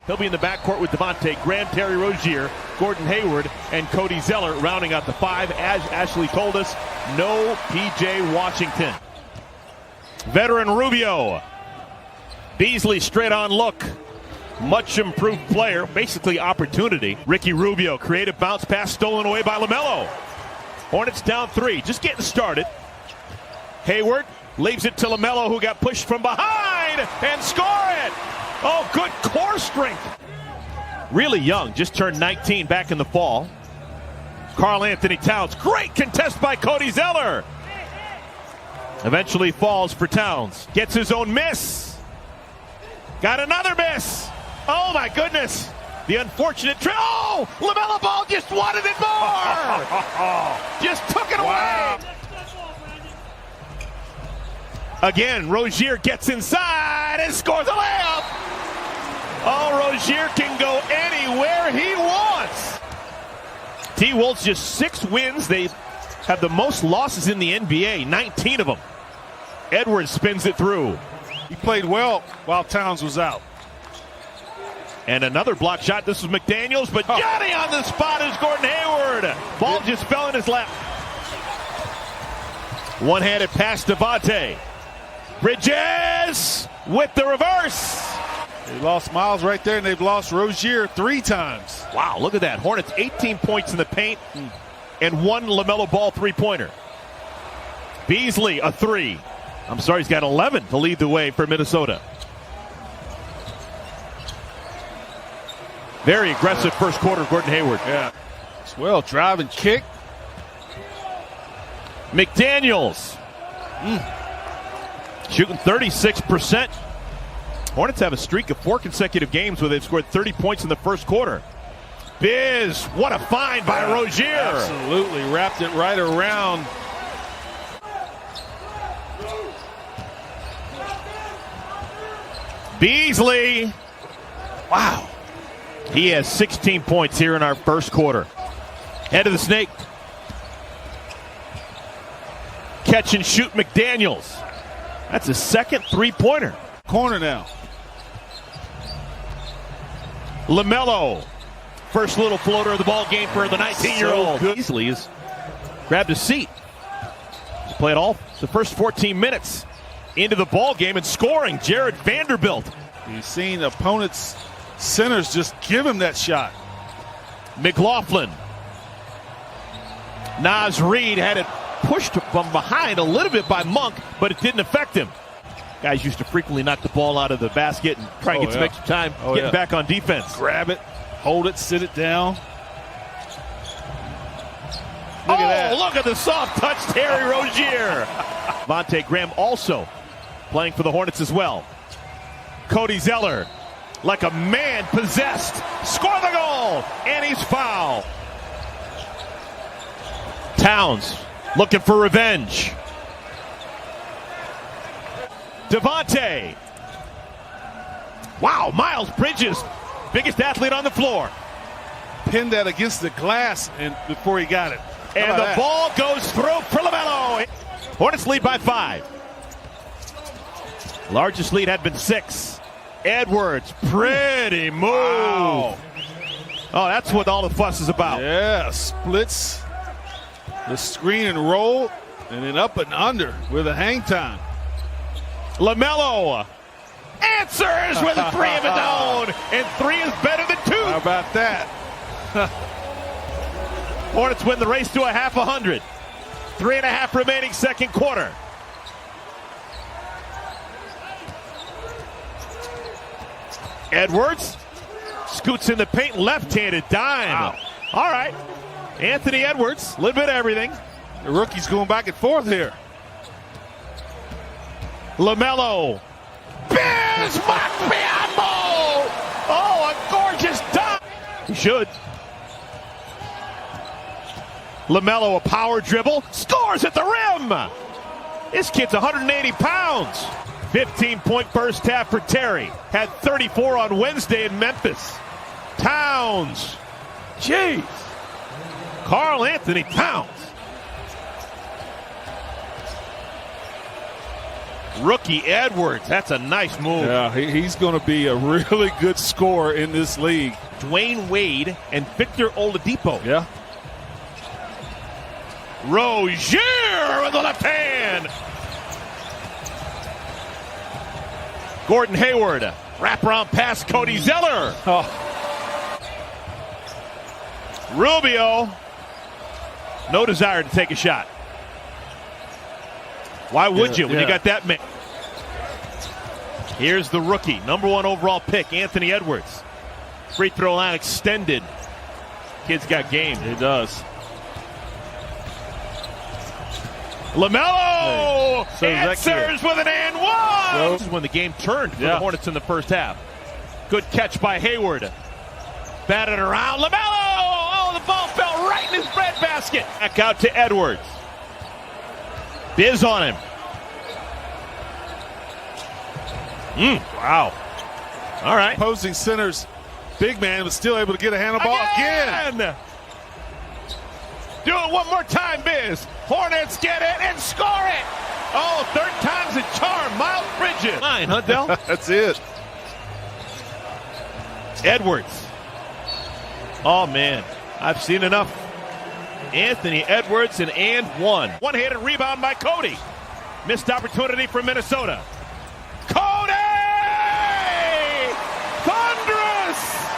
He'll be in the backcourt with Devontae Graham, Terry Rozier, Gordon Hayward, and Cody Zeller rounding out the five. As Ashley told us, no P.J. Washington. Veteran Rubio. Beasley straight on look. Much improved player, basically opportunity. Ricky Rubio, creative bounce pass stolen away by LaMelo. Hornets down 3, just getting started. Hayward leaves it to LaMelo, who got pushed from behind and score it. Oh, good core strength. Really young, just turned 19 back in the fall. Karl Anthony Towns, great contest by Cody Zeller. Eventually falls for Towns. Gets his own miss. Got another miss. Oh my goodness. The unfortunate oh, LaMelo Ball just wanted it more. Just took it away. Again, Rozier gets inside and scores a layup. Oh, Rozier can go anywhere he wants. T-Wolves just 6 wins. They have the most losses in the NBA, 19 of them. Edwards spins it through. He played well while Towns was out. And another block shot. This was McDaniels, but Johnny on the spot is Gordon Hayward. Ball just fell in his lap. One-handed pass to Devontae. Bridges with the reverse. They lost Miles right there, and they've lost Rozier 3 times. Wow, look at that. Hornets 18 points in the paint and 1 LaMelo Ball three-pointer. Beasley, a 3. I'm sorry, he's got 11 to lead the way for Minnesota. Very aggressive first quarter, Gordon Hayward. Yeah. As well, drive and kick. McDaniels. Shooting 36%. Hornets have a streak of 4 consecutive games where they've scored 30 points in the first quarter. Biz, what a find by Rozier. Absolutely, wrapped it right around. Beasley. Wow. He has 16 points here in our first quarter. Head of the snake. Catch and shoot McDaniels. That's his second three-pointer. Corner now. LaMelo. First little floater of the ball game for the 19-year-old. So Beasley has grabbed a seat. He's played all the first 14 minutes into the ball game and scoring. Jared Vanderbilt. You've seen opponents' centers just give him that shot. McLaughlin. Naz Reid had it pushed from behind a little bit by Monk, but it didn't affect him. Guys used to frequently knock the ball out of the basket and try and get some extra time getting back on defense. Grab it, hold it, sit it down. Look at that. Look at the soft touch, Terry Rozier. Devontae Graham also playing for the Hornets as well. Cody Zeller, like a man possessed, score the goal, and he's fouled. Towns looking for revenge. Devontae. Wow, Miles Bridges, biggest athlete on the floor. Pinned that against the glass and before he got it. And the ball goes through for LaMelo. Hornets lead by 5. Largest lead had been 6. Edwards, pretty move. Wow. Oh, that's what all the fuss is about. Yeah, splits the screen and roll, and then up and under with a hang time. LaMelo answers with a 3 of his own, and 3 is better than 2. How about that? Hornets win the race to a half 100. 3.5 remaining second quarter. Edwards scoots in the paint, left-handed dime. Wow. All right. Anthony Edwards, a little bit of everything. The rookie's going back and forth here. LaMelo. Biz Macbiambo! Oh, a gorgeous dunk. He should. LaMelo, a power dribble, scores at the rim. This kid's 180 pounds. 15-point first half for Terry. Had 34 on Wednesday in Memphis. Towns. Jeez. Karl Anthony Towns. Rookie Edwards, that's a nice move. Yeah, he's going to be a really good scorer in this league. Dwayne Wade and Victor Oladipo. Yeah. Rozier with the left hand. Gordon Hayward, wraparound pass, Cody Zeller. Oh. Rubio, no desire to take a shot. Why would you when you got that man? Here's the rookie, #1 overall pick, Anthony Edwards. Free throw line extended. Kid's got game. He does. LaMelo Hey, so answers with an and one. So, this is when the game turned for the Hornets in the first half. Good catch by Hayward. Batted around. LaMelo! Oh, the ball fell right in his breadbasket. Back out to Edwards. Biz on him. Wow. All right. Opposing center's big man was still able to get a handle ball again. Do it one more time, Biz. Hornets get it and score it. Oh, third time's a charm. Miles Bridges. Fine, huh, Del? That's it. Edwards. Oh, man. I've seen enough. Anthony Edwards and one. One-handed rebound by Cody. Missed opportunity for Minnesota. Cody! Thunderous!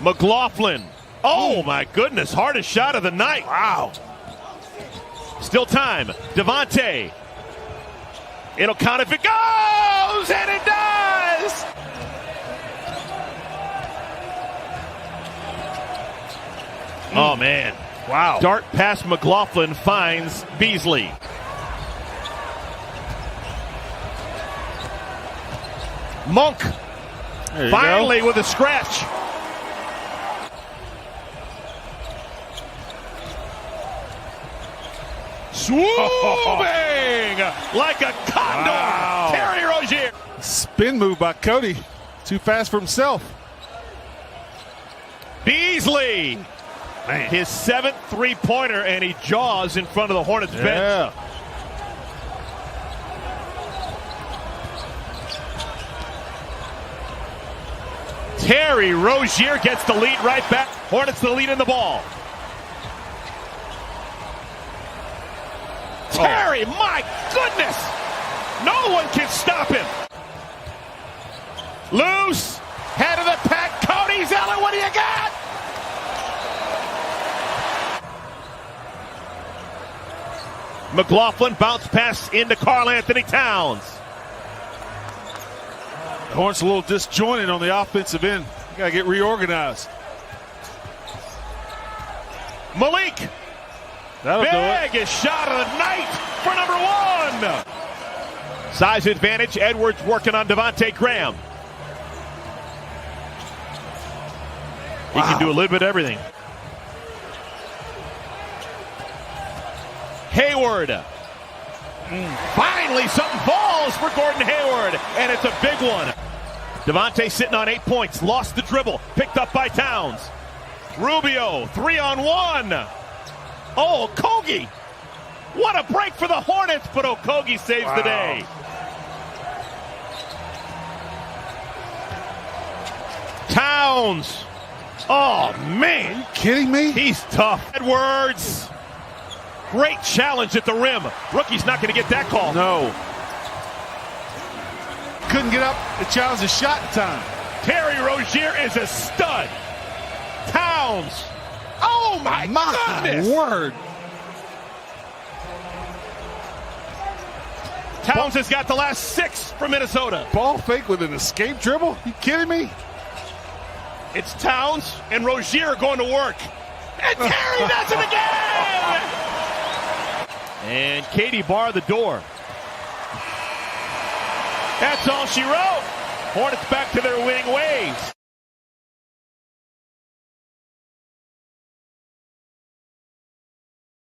McLaughlin. Oh, my goodness. Hardest shot of the night. Wow. Still time. Devontae. It'll count if it goes, and it does! Oh, man. Wow. Dart past McLaughlin finds Beasley. Monk finally with a scratch. Swooping like a condor. Wow. Terry Rozier. Spin move by Cody. Too fast for himself. Beasley. Man. His 7th three-pointer, and he jaws in front of the Hornets bench. Terry Rozier gets the lead right back. Hornets the lead in the ball. Terry, my goodness! No one can stop him. Loose, head of the pack, Cody Zeller, what do you got? McLaughlin bounce pass into Karl Anthony Towns. The Hornets a little disjointed on the offensive end. You gotta get reorganized. Malik. That'll do it. Biggest shot of the night for #1. Size advantage. Edwards working on Devontae Graham. He can do a little bit of everything. Hayward. Finally, something falls for Gordon Hayward, and it's a big one. Devontae sitting on 8 points. Lost the dribble. Picked up by Towns. Rubio, 3-on-1. Oh, Okogie. What a break for the Hornets, but Okogie saves the day. Towns. Oh, man. Are you kidding me? He's tough. Edwards. Great challenge at the rim. Rookie's not going to get that call. No. Couldn't get up to challenge the shot in time. Terry Rozier is a stud. Towns. Oh, my goodness. Word. Towns has got the last 6 for Minnesota. Ball fake with an escape dribble? You kidding me? It's Towns and Rozier going to work. And Terry does it again! And Katie barred the door. That's all she wrote. Hornets back to their winning ways.